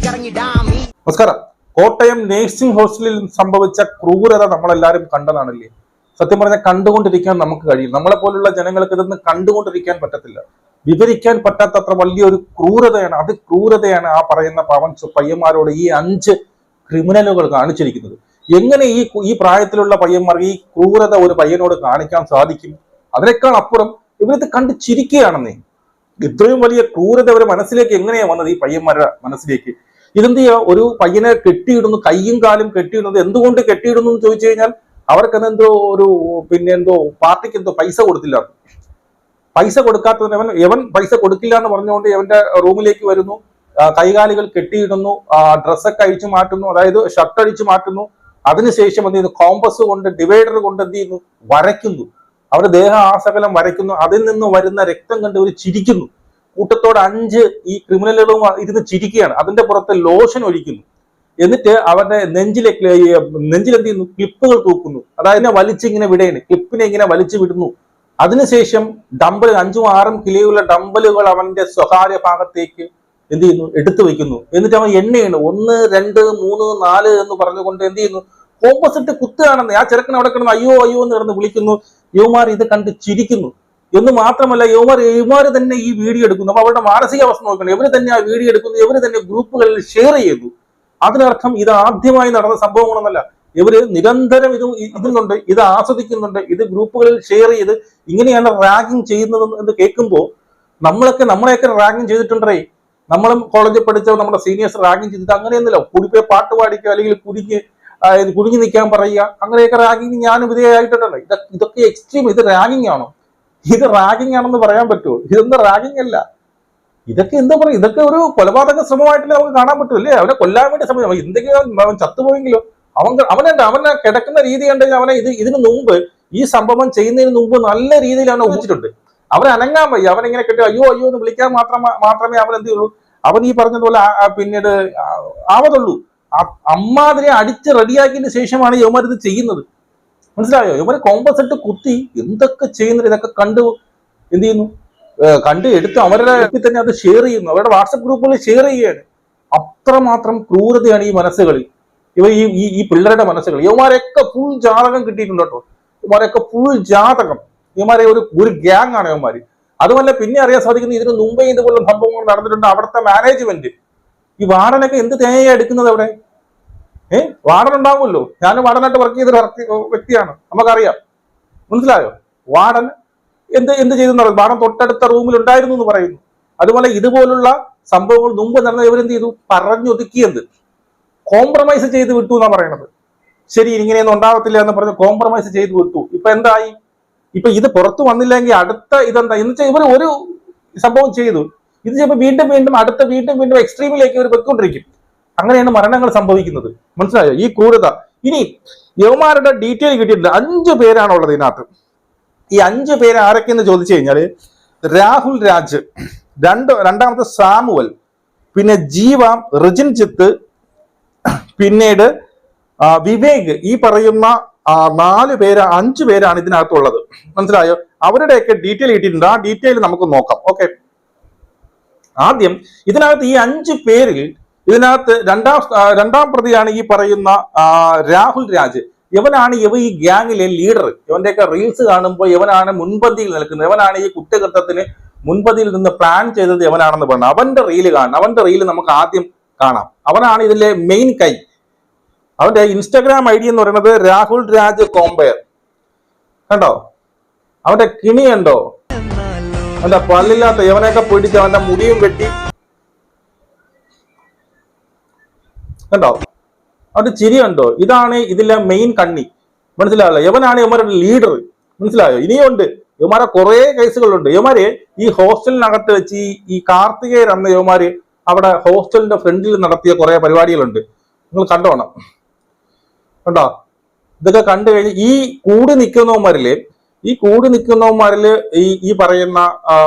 നമസ്കാരം. കോട്ടയം നേഴ്സിംഗ് ഹോസ്റ്റലിൽ സംഭവിച്ച ക്രൂരത നമ്മളെല്ലാവരും കണ്ടതാണല്ലേ. സത്യം പറഞ്ഞാൽ കണ്ടുകൊണ്ടിരിക്കാൻ നമുക്ക് കഴിയും. നമ്മളെ പോലുള്ള ജനങ്ങൾക്ക് ഇതൊന്നും കണ്ടുകൊണ്ടിരിക്കാൻ പറ്റത്തില്ല. വിവരിക്കാൻ പറ്റാത്തത്ര വലിയൊരു ക്രൂരതയാണ്. ക്രൂരതയാണ് ആ പറയുന്ന പയ്യന്മാരോട് ഈ 5 ക്രിമിനലുകൾ കാണിച്ചിരിക്കുന്നത്. എങ്ങനെ ഈ പ്രായത്തിലുള്ള പയ്യന്മാർ ഈ ക്രൂരത ഒരു പയ്യനോട് കാണിക്കാൻ സാധിക്കും? അതിനേക്കാൾ അപ്പുറം ഇവരിത് കണ്ട് ചിരിക്കുകയാണെന്നേ. ഇത്രയും വലിയ ക്രൂരത അവരുടെ മനസ്സിലേക്ക് എങ്ങനെയാ വന്നത്? ഈ പയ്യന്മാരുടെ മനസ്സിലേക്ക് ഇതെന്ത് ചെയ്യാ? ഒരു പയ്യനെ കെട്ടിയിടുന്നു, കയ്യും കാലും കെട്ടിയിടുന്നത് എന്തുകൊണ്ട് കെട്ടിയിടുന്നു എന്ന് ചോദിച്ചു കഴിഞ്ഞാൽ അവർക്കെന്തോ പാർട്ടിക്ക് എന്തോ പൈസ കൊടുത്തില്ല. പൈസ കൊടുക്കാത്തതിന് എവൻ പൈസ കൊടുക്കില്ല എന്ന് പറഞ്ഞുകൊണ്ട് എവന്റെ റൂമിലേക്ക് വരുന്നു, കൈകാലുകൾ കെട്ടിയിടുന്നു, ഡ്രസ്സൊക്കെ അഴിച്ചു മാറ്റുന്നു, അതായത് ഷർട്ട് അഴിച്ചു മാറ്റുന്നു. അതിനുശേഷം എന്ത് ചെയ്യുന്നു? കോമ്പസ് കൊണ്ട് ഡിവൈഡർ കൊണ്ട് എന്ത് ചെയ്യുന്നു? വരയ്ക്കുന്നു. അവരുടെ ദേഹം ആസകലം വരയ്ക്കുന്നു. അതിൽ നിന്ന് വരുന്ന രക്തം കണ്ട് അവർ ചിരിക്കുന്നു. കൂട്ടത്തോടെ 5 ഈ ക്രിമിനലുകളും ഇരുന്ന് ചിരിക്കുകയാണ്. അതിന്റെ പുറത്ത് ലോഷൻ ഒഴിക്കുന്നു. എന്നിട്ട് അവരുടെ നെഞ്ചിലെന്ത് ചെയ്യുന്നു? ക്ലിപ്പുകൾ തൂക്കുന്നു. അതായത് വലിച്ചിങ്ങനെ വിടയാണ്, ക്ലിപ്പിനെ ഇങ്ങനെ വലിച്ചു വിടുന്നു. അതിനുശേഷം ഡമ്പൽ 5ഉം 6ഉം കിലോയുള്ള ഡമ്പലുകൾ അവന്റെ സ്വകാര്യ ഭാഗത്തേക്ക് എന്ത് ചെയ്യുന്നു? എടുത്തു വെക്കുന്നു. എന്നിട്ട് അവൻ എണ്ണയാണ് 1, 2, 3, 4 എന്ന് പറഞ്ഞുകൊണ്ട് എന്ത് ചെയ്യുന്നു? ഓപ്പോസിറ്റ് കുത്തുകയാണെന്ന്. ആ ചെറുക്കൻ അവിടെ കിടന്ന് അയ്യോ അയ്യോ എന്ന് കിടന്ന് വിളിക്കുന്നു. യുവമാർ ഇത് കണ്ട് ചിരിക്കുന്നു. എന്ന് മാത്രമല്ല, യുവമാർ തന്നെ ഈ വീഡിയോ എടുക്കുന്നു. അപ്പൊ അവരുടെ മാനസികാവസ്ഥ നോക്കണം. ഇവര് തന്നെ ആ വീഡിയോ എടുക്കുന്നു, ഇവര് തന്നെ ഗ്രൂപ്പുകളിൽ ഷെയർ ചെയ്യുന്നു. അതിനർത്ഥം ഇത് ആദ്യമായി നടന്ന സംഭവങ്ങളൊന്നല്ല. ഇവര് നിരന്തരം ഇതുന്നുണ്ട്, ഇത് ആസ്വദിക്കുന്നുണ്ട്, ഇത് ഗ്രൂപ്പുകളിൽ ഷെയർ ചെയ്ത് ഇങ്ങനെയാണ് റാഗിങ് ചെയ്യുന്നത് എന്ന് കേൾക്കുമ്പോൾ നമ്മളെയൊക്കെ റാഗിങ് ചെയ്തിട്ടുണ്ടേ. നമ്മളും കോളേജിൽ പഠിച്ച നമ്മുടെ സീനിയേഴ്സ് റാഗിങ് ചെയ്തിട്ട് അങ്ങനെയൊന്നുമില്ല. കൂടിപ്പോയി പാട്ട് പാടിക്കുക, അല്ലെങ്കിൽ കുടുങ്ങി നിൽക്കാൻ പറയുക, അങ്ങനെയൊക്കെ റാഗിങ് ഞാനും വിധേയമായിട്ടുണ്ട്. ഇതൊക്കെ എക്സ്ട്രീം. ഇത് റാഗിങ് ആണോ? ഇത് റാഗിങ് ആണെന്ന് പറയാൻ പറ്റുമോ? ഇതൊന്നും റാഗിങ് അല്ല. ഇതൊക്കെ എന്താ പറയുക? ഇതൊക്കെ ഒരു കൊലപാതക ശ്രമമായിട്ടല്ലേ നമുക്ക് കാണാൻ പറ്റുമല്ലേ? അവനെ കൊല്ലാൻ വേണ്ടി ശ്രമം. എന്തെങ്കിലും അവൻ ചത്തുപോയെങ്കിലോ? അവനെ കിടക്കുന്ന രീതി കണ്ടെങ്കിൽ അവനെ ഇതിനു മുമ്പ് ഈ സംഭവം ചെയ്യുന്നതിന് മുമ്പ് നല്ല രീതിയിൽ അവനെ ഉപയോഗിച്ചിട്ടുണ്ട്. അവനെ അനങ്ങാൻ വയ്യ. അവനിങ്ങനെ കെട്ടി അയ്യോ അയ്യോ എന്ന് വിളിക്കാൻ മാത്രമേ അവൻ എന്ത് ചെയ്യുള്ളൂ. അവൻ ഈ പറഞ്ഞതുപോലെ പിന്നീട് ആവതുള്ളൂ. അമ്മാതിരെ അടിച്ച് റെഡിയാക്കിയതിന് ശേഷമാണ് യുവമാർ ഇത് ചെയ്യുന്നത്. മനസ്സിലായോ? ഇവരെ കോമ്പസിട്ട് കുത്തി എന്തൊക്കെ ചെയ്യുന്നത് ഇതൊക്കെ കണ്ട് എന്ത് ചെയ്യുന്നു? കണ്ട് എടുത്ത് അവരുടെ തന്നെ അത് ഷെയർ ചെയ്യുന്നു. അവരുടെ വാട്സപ്പ് ഗ്രൂപ്പുകളിൽ ഷെയർ ചെയ്യുകയാണ്. അത്രമാത്രം ക്രൂരതയാണ് ഈ മനസ്സുകളിൽ, ഈ പിള്ളേരുടെ മനസ്സുകൾ. ഇവന്മാരെയൊക്കെ ഫുൾ ജാതകം കിട്ടിയിട്ടുണ്ട് കേട്ടോ. ഇവന്മാരെയൊക്കെ ഫുൾ ജാതകം. ഇവന്മാരെ ഒരു ഗ്യാങ് ആണ് ഇവന്മാര്. അതുമല്ല പിന്നെ അറിയാൻ സാധിക്കുന്നത്, ഇതിന് മുമ്പേ ഇതുപോലുള്ള സംഭവങ്ങൾ നടന്നിട്ടുണ്ട്. അവിടുത്തെ മാനേജ്മെന്റ്, ഈ വാർഡനൊക്കെ എന്ത് തേങ്ങ എടുക്കുന്നത് അവിടെ? വാർഡൻ ഉണ്ടാവുമല്ലോ. ഞാൻ വാർഡനായിട്ട് വർക്ക് ചെയ്തൊരു വ്യക്തിയാണ്, നമുക്കറിയാം. മനസ്സിലായോ? വാർഡൻ എന്ത് ചെയ്തെന്ന് പറയുന്നത്, വാർഡൻ തൊട്ടടുത്ത റൂമിൽ ഉണ്ടായിരുന്നു എന്ന് പറയുന്നു. അതുപോലെ ഇതുപോലുള്ള സംഭവങ്ങൾ മുമ്പ് നടന്ന ഇവരെന്ത് ചെയ്തു? പറഞ്ഞൊതുക്കിയത്, കോംപ്രമൈസ് ചെയ്ത് വിട്ടു എന്നാ പറയണത്. ശരി, ഇങ്ങനെയൊന്നും ഉണ്ടാവത്തില്ല എന്ന് പറഞ്ഞ് കോംപ്രമൈസ് ചെയ്ത് വിട്ടു. ഇപ്പൊ എന്തായി? ഇപ്പൊ ഇത് പുറത്തു വന്നില്ലെങ്കിൽ അടുത്ത ഇതെന്താ എന്ന് വെച്ചാൽ ഇവർ ഒരു സംഭവം ചെയ്തു, ഇത് ചിലപ്പോൾ വീണ്ടും അടുത്ത വീണ്ടും എക്സ്ട്രീമിലേക്ക് ഇവർ പൊയ്ക്കൊണ്ടിരിക്കും. അങ്ങനെയാണ് മരണങ്ങൾ സംഭവിക്കുന്നത്. മനസ്സിലായോ? ഈ ക്രൂരത. ഇനി യവമാരുടെ ഡീറ്റെയിൽ കിട്ടിയിട്ടുണ്ട്. 5 പേരാണുള്ളത് ഇതിനകത്ത്. ഈ 5 പേര് ആരൊക്കെയെന്ന് ചോദിച്ചു കഴിഞ്ഞാല്, രാഹുൽ രാജ്, രണ്ടാമത്തെ സാമുവൽ, പിന്നെ ജീവ, റിജിൻജിത്ത്, പിന്നീട് വിവേക്. ഈ പറയുന്ന 5 പേരാണ് ഇതിനകത്തുള്ളത്. മനസ്സിലായോ? അവരുടെയൊക്കെ ഡീറ്റെയിൽ കിട്ടിയിട്ടുണ്ട്. ആ ഡീറ്റെയിൽ നമുക്ക് നോക്കാം. ഓക്കെ, ആദ്യം ഇതിനകത്ത് ഈ 5 പേരിൽ ഇതിനകത്ത് രണ്ടാം പ്രതിയാണ് ഈ പറയുന്ന രാഹുൽ രാജ്. ഇവനാണ് ഈ ഗ്യാങ്ങിലെ ലീഡർ. ഇവന്റെയൊക്കെ റീൽസ് കാണുമ്പോൾ ഇവനാണ് മുൻപന്തിയിൽ നിൽക്കുന്നത്. ഇവനാണ് ഈ കുറ്റകൃത്യത്തിന് മുൻപന്തിയിൽ നിന്ന് പ്ലാൻ ചെയ്തത് ഇവനാണെന്ന് പറഞ്ഞു. അവന്റെ റീല് കാണണം. അവന്റെ റീല് നമുക്ക് ആദ്യം കാണാം. അവനാണ് ഇതിലെ മെയിൻ കൈ. അവന്റെ ഇൻസ്റ്റാഗ്രാം ID എന്ന് പറയുന്നത് രാഹുൽ രാജ് കോമ്പയർ. കണ്ടോ? അവന്റെ കിണി കണ്ടോ? അവന്റെ പല്ലില്ലാത്ത ഇവനെയൊക്കെ പിടിച്ച് അവന്റെ മുടിയും വെട്ടി. കണ്ടോ? അവന്റെ ചിരി കണ്ടോ? ഇതാണ് ഇതിലെ മെയിൻ കണ്ണി. മനസ്സിലായല്ലോ? ഇവനാണ് ഇവന്മാരുടെ ലീഡർ. മനസ്സിലായോ? ഇനിയുണ്ട് ഇവന്മാരെ കുറെ കേസുകളുണ്ട്. ഇവന്മാര് ഈ ഹോസ്റ്റലിനകത്ത് വെച്ച് ഈ കാർത്തികേയൻ അന്ന് ഇവന്മാര് അവിടെ ഹോസ്റ്റലിന്റെ ഫ്രണ്ടിൽ നടത്തിയ കുറെ പരിപാടികളുണ്ട്. നിങ്ങൾ കണ്ടോണം. കണ്ടോ? ഇതൊക്കെ കണ്ടു കഴിഞ്ഞ് ഈ കൂടി നിൽക്കുന്നവന്മാരില് ഈ പറയുന്ന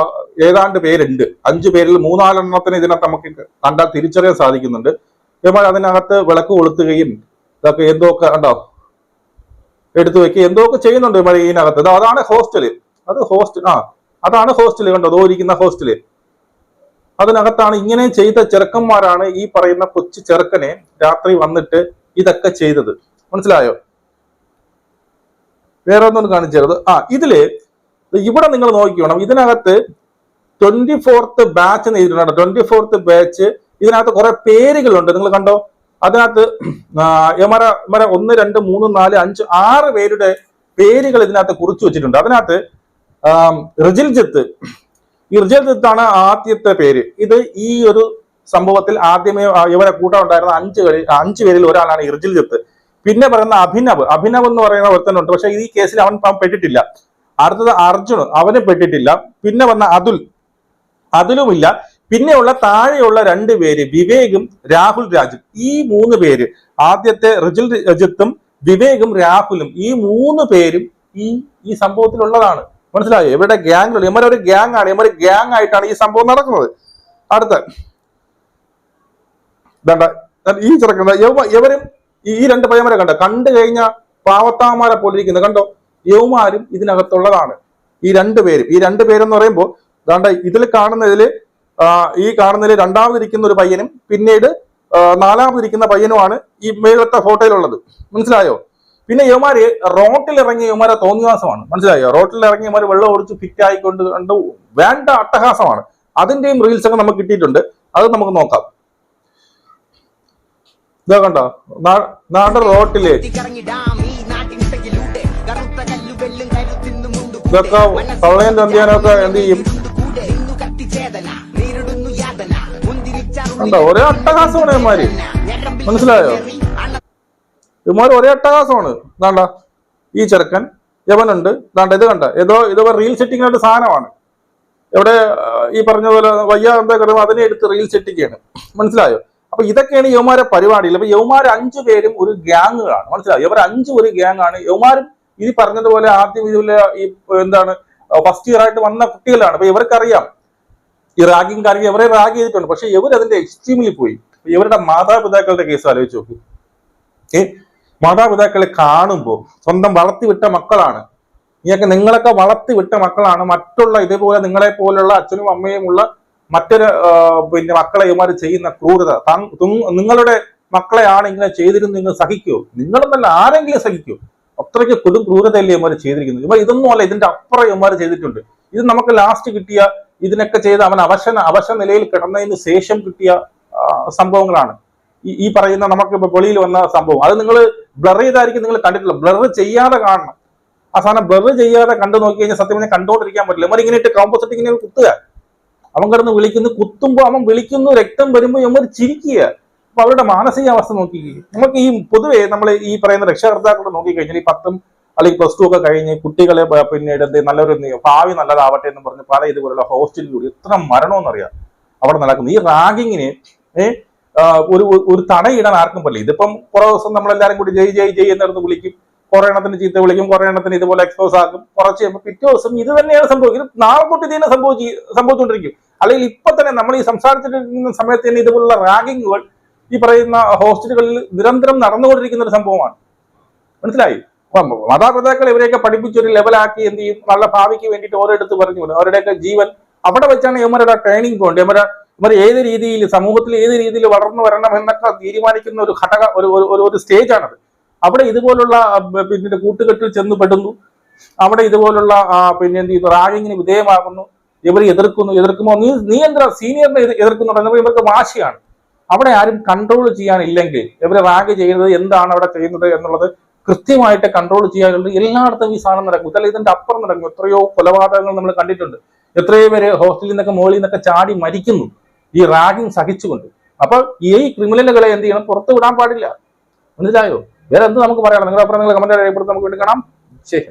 ഏതാണ്ട് പേരുണ്ട്. 5 പേരിൽ 3-4 എണ്ണത്തിന് ഇതിനകത്ത് നമുക്ക് കണ്ടാൽ തിരിച്ചറിയാൻ സാധിക്കുന്നുണ്ട്. ഇവന്മാർ അതിനകത്ത് വിളക്ക് കൊളുത്തുകയും ഇതൊക്കെ എന്തൊക്കെ കണ്ടോ എടുത്തു വെക്കുക എന്തൊക്കെ ചെയ്യുന്നുണ്ട് ഇവന്മാർ ഇതിനകത്ത്. അതാണ് ഹോസ്റ്റല്. അതാണ് ഹോസ്റ്റല്. കണ്ടോ? അതോ ഇരിക്കുന്ന ഹോസ്റ്റല്. അതിനകത്താണ് ഇങ്ങനെ ചെയ്ത ചെറുക്കന്മാരാണ് ഈ പറയുന്ന കൊച്ചു ചെറുക്കനെ രാത്രി വന്നിട്ട് ഇതൊക്കെ ചെയ്തത്. മനസ്സിലായോ? വേറെ ഒന്നും കാണിച്ചത്. ഇതില് ഇവിടെ നിങ്ങൾ നോക്കിക്കണം, ഇതിനകത്ത് 24th ബാച്ച് എന്ന് എഴുതിയിട്ടുണ്ട്. 24th ബാച്ച് ഇതിനകത്ത് കുറെ പേരുകളുണ്ട്, നിങ്ങൾ കണ്ടോ? അതിനകത്ത് 1 2 3 4 5 6 പേരുടെ പേരുകൾ ഇതിനകത്ത് കുറിച്ചു വെച്ചിട്ടുണ്ട്. അതിനകത്ത് റിജിൽജിത്ത്, ഈ റിജിൽജിത്താണ് ആദ്യത്തെ പേര്. ഇത് ഈ ഒരു സംഭവത്തിൽ ആദ്യമേ ഇവരെ കൂട്ടം ഉണ്ടായിരുന്ന 5 പേരിൽ ഒരാളാണ് ഈ റിജിൽജിത്ത്. പിന്നെ പറയുന്ന അഭിനവ് എന്ന് പറയുന്ന ഒരുത്തനുണ്ട്, പക്ഷെ ഈ കേസിൽ അവൻ പെട്ടിട്ടില്ല. അടുത്തത് അർജുൻ, അവന് പെട്ടിട്ടില്ല. പിന്നെ വന്ന അതുലുമില്ല. പിന്നെയുള്ള താഴെയുള്ള 2 പേര് വിവേകും രാഹുൽ രാജും. ഈ 3 പേര്, ആദ്യത്തെ റിജിൽ രജിത്തും വിവേകും രാഹുലും, ഈ 3 പേരും ഈ സംഭവത്തിലുള്ളതാണ്. മനസ്സിലായോ? ഇവരുടെ ഗ്യാങ്, ഇവരൊരു ഗ്യാങ് ആണ്, ഇവർ ഗ്യാങ് ആയിട്ടാണ് ഈ സംഭവം നടക്കുന്നത്. അടുത്ത ഈ ചെറുക്കണ്ട ഇവരും ഈ 2 പയ്യന്മാരെ കണ്ടു കഴിഞ്ഞ പാവത്താമാരെ പോലെ ഇരിക്കുന്നത് കണ്ടോ? യൗമാരും ഇതിനകത്തുള്ളതാണ്. ഈ 2 പേരും. ഈ 2 പേരെന്ന് പറയുമ്പോൾ ഇതിൽ കാണുന്നതിൽ രണ്ടാമതിരിക്കുന്ന ഒരു പയ്യനും പിന്നീട് 4മതിരിക്കുന്ന പയ്യനുമാണ് ഈ മേളത്തെ ഫോട്ടോയിലുള്ളത്. മനസ്സിലായോ? പിന്നെ യവന്മാര് റോട്ടിൽ ഇറങ്ങിയ യവന്മാരെ തോന്നിവാസമാണ്. മനസ്സിലായോ? റോട്ടിൽ ഇറങ്ങി യവന്മാര് വെള്ളം ഒടിച്ച് ഫിറ്റ് ആയിക്കൊണ്ട് കണ്ട് വേണ്ട അട്ടഹാസമാണ്. അതിന്റെയും റീൽസ് ഒക്കെ നമുക്ക് കിട്ടിയിട്ടുണ്ട്, അത് നമുക്ക് നോക്കാം. ഇതാ കണ്ടോ, നാട് റോട്ടില് ഇതൊക്കെ പള്ളയും തന്തിയാനൊക്കെ എന്ത് ചെയ്യും? കണ്ടോ, ഒരേ അട്ടഹാസമാണ് ഇവന്മാര്. മനസ്സിലായോ? ഇവന്മാര് ഒരേ അട്ടഹാസമാണ്. ഇതാണ്ട ഈ ചെറുക്കൻ യവനുണ്ട്. ഇത് കണ്ട ഇതോ റീൽ സെറ്റിംഗ് ആയിട്ട് സാധനമാണ്. എവിടെ ഈ പറഞ്ഞ പോലെ വയ്യ എന്താ കിടന്നു അതിനെ എടുത്ത് റീൽ സെറ്റിംഗാണ്. മനസ്സിലായോ? അപ്പൊ ഇതൊക്കെയാണ് യവന്മാരെ പരിപാടിയിൽ. അപ്പൊ യവന്മാർ 5 പേരും ഒരു ഗ്യാങ്ങുകളാണ്. മനസ്സിലായോ? ഇവർ 5 ഒരു ഗ്യാങ് ആണ്. യവന്മാരും ഈ പറഞ്ഞതുപോലെ ആദ്യം ഇതിലെ ഈ എന്താണ് ഫസ്റ്റ് ഇയർ ആയിട്ട് വന്ന കുട്ടികളാണ്. അപ്പൊ ഇവർക്കറിയാം ഈ റാഗിങ് കാര്യം, ഇവരെ റാഗ് ചെയ്തിട്ടുണ്ട്. പക്ഷെ ഇവർ അതിന്റെ എക്സ്ട്രീമിൽ പോയി. ഇവരുടെ മാതാപിതാക്കളുടെ കേസ് ആലോചിച്ച് നോക്കൂ. മാതാപിതാക്കളെ കാണുമ്പോൾ സ്വന്തം വളർത്തിവിട്ട മക്കളാണ്. നിങ്ങളൊക്കെ വളർത്തിവിട്ട മക്കളാണ്. മറ്റുള്ള ഇതേപോലെ നിങ്ങളെ പോലുള്ള അച്ഛനും അമ്മയും ഉള്ള മറ്റൊരു മക്കളെ ഇവന്മാർ ചെയ്യുന്ന ക്രൂരത, നിങ്ങളുടെ മക്കളെയാണ് ഇങ്ങനെ ചെയ്തിരുന്നു നിങ്ങൾ സഹിക്കുമോ? നിങ്ങളെന്നല്ല ആരെങ്കിലും സഹിക്കുമോ? അത്രയ്ക്ക് കൊടും ക്രൂരതയല്ലേ ഇവന്മാർ ചെയ്തിരിക്കുന്നത്. ഇതൊന്നും അല്ല, ഇതിന്റെ അപ്പുറം ഇവന്മാർ ചെയ്തിട്ടുണ്ട്. ഇത് നമുക്ക് ലാസ്റ്റ് കിട്ടിയ ഇതിനൊക്കെ ചെയ്ത് അവൻ അവശ നിലയിൽ കിടന്നതിന് ശേഷം കിട്ടിയ സംഭവങ്ങളാണ് ഈ പറയുന്ന നമുക്ക് ഇപ്പൊ വെളിയിൽ വന്ന സംഭവം. അത് നിങ്ങൾ ബ്ലർ ചെയ്തായിരിക്കും നിങ്ങൾ കണ്ടിട്ടില്ല. ബ്ലർ ചെയ്യാതെ കാണണം. ആ സാധനം ബ്ലർ ചെയ്യാതെ കണ്ടു നോക്കി കഴിഞ്ഞാൽ സത്യം പറഞ്ഞാൽ കണ്ടുകൊണ്ടിരിക്കാൻ പറ്റില്ല. ഇവർ ഇങ്ങനെ ഇട്ട് കോമ്പോസിറ്റ് ഇങ്ങനെ കുത്തുക, അവൻ കിടന്ന് വിളിക്കുന്നു, കുത്തുമ്പോൾ അവൻ വിളിക്കുന്നു, രക്തം വരുമ്പോൾ ഇവർ ചിരിക്കുക. അപ്പൊ അവരുടെ മാനസികാവസ്ഥ നോക്കിക്കുക. നമുക്ക് ഈ പൊതുവെ നമ്മൾ ഈ പറയുന്ന രക്ഷകർത്താക്കളെ നോക്കിക്കഴിഞ്ഞാൽ ഈ 10 അല്ലെങ്കിൽ +2 ഒക്കെ കഴിഞ്ഞ് കുട്ടികളെ പിന്നീട് നല്ലൊരു ഭാവി നല്ലതാവട്ടെ എന്ന് പറഞ്ഞ് പല ഇതുപോലുള്ള ഹോസ്റ്റലിലൂടെ എത്ര മരണമെന്നറിയാം അവിടെ നടക്കുന്നത്. ഈ റാഗിങ്ങിന് ഒരു തടയിടാൻ ആർക്കും പറ്റില്ല. ഇതിപ്പം കുറെ ദിവസം നമ്മളെല്ലാരും കൂടി ജയ് എന്നിടത്ത് വിളിക്കും, കുറെ എണ്ണത്തിന് ചീത്ത വിളിക്കും, കുറെ എണ്ണത്തിന് ഇതുപോലെ എക്സ്പോസ് ആക്കും. കുറച്ച് കഴിയുമ്പോൾ പിറ്റേ ദിവസം ഇത് തന്നെയാണ് സംഭവിക്കുന്നത്. നാളെ തൊട്ട് ഇത് തന്നെ സംഭവിച്ചുകൊണ്ടിരിക്കും. അല്ലെങ്കിൽ ഇപ്പൊ തന്നെ നമ്മൾ ഈ സംസാരിച്ചിട്ടിരിക്കുന്ന സമയത്ത് തന്നെ ഇതുപോലുള്ള റാഗിങ്ങുകൾ ഈ പറയുന്ന ഹോസ്റ്റലുകളിൽ നിരന്തരം നടന്നുകൊണ്ടിരിക്കുന്ന ഒരു സംഭവമാണ്. മനസ്സിലായി? അപ്പം മാതാപിതാക്കൾ ഇവരെയൊക്കെ പഠിപ്പിച്ചൊരു ലെവലാക്കി എന്ത് ചെയ്യും, നല്ല ഭാവിക്ക് വേണ്ടിയിട്ട് ഓരോരുത്ത് പറഞ്ഞു വിടും. അവരുടെയൊക്കെ ജീവൻ അവിടെ വെച്ചാണ് ഇവരുടെ ട്രെയിനിങ് പോയിന്റ്. ഇവർ ഏത് രീതിയിൽ സമൂഹത്തിൽ ഏത് രീതിയിൽ വളർന്നു വരണം എന്നൊക്കെ തീരുമാനിക്കുന്ന ഒരു ഒരു സ്റ്റേജാണത്. അവിടെ ഇതുപോലുള്ള പിന്നീട് കൂട്ടുകെട്ടിൽ ചെന്ന് പെടുന്നു. അവിടെ ഇതുപോലുള്ള പിന്നെ എന്ത് ചെയ്യുന്നു, റാഗിങ്ങിന് വിധേയമാകുന്നു. ഇവർ എതിർക്കുമ്പോൾ നീ എന്താ സീനിയറിനെ എതിർക്കുന്നുണ്ടെന്ന് ഇവർക്ക് വാശിയാണ്. അവിടെ ആരും കൺട്രോൾ ചെയ്യാനില്ലെങ്കിൽ ഇവരെ റാഗ് ചെയ്യുന്നത് എന്താണ് അവിടെ ചെയ്യുന്നത് എന്നുള്ളത് കൃത്യമായിട്ട് കൺട്രോൾ ചെയ്യാനുള്ളത്. എല്ലായിടത്തും ഈ സാധനം നടക്കും. ഇതല്ല ഇതിന്റെ അപ്പുറം നടക്കും. എത്രയോ കൊലപാതകങ്ങൾ നമ്മൾ കണ്ടിട്ടുണ്ട്. എത്രയോ പേര് ഹോസ്റ്റലിൽ നിന്നൊക്കെ മുകളിൽ നിന്നൊക്കെ ചാടി മരിക്കുന്നു ഈ റാഗിങ് സഹിച്ചുകൊണ്ട്. അപ്പൊ ഈ ക്രിമിനലുകളെ എന്ത് ചെയ്യണം, പുറത്തു വിടാൻ പാടില്ല. മനസ്സിലായോ? വേറെ എന്ത് നമുക്ക് പറയാം? നിങ്ങളുടെ അപ്പുറം നിങ്ങൾ കമന്റ് രേഖപ്പെടുത്തി നമുക്ക് വേണ്ടി കാണാം. ശരി.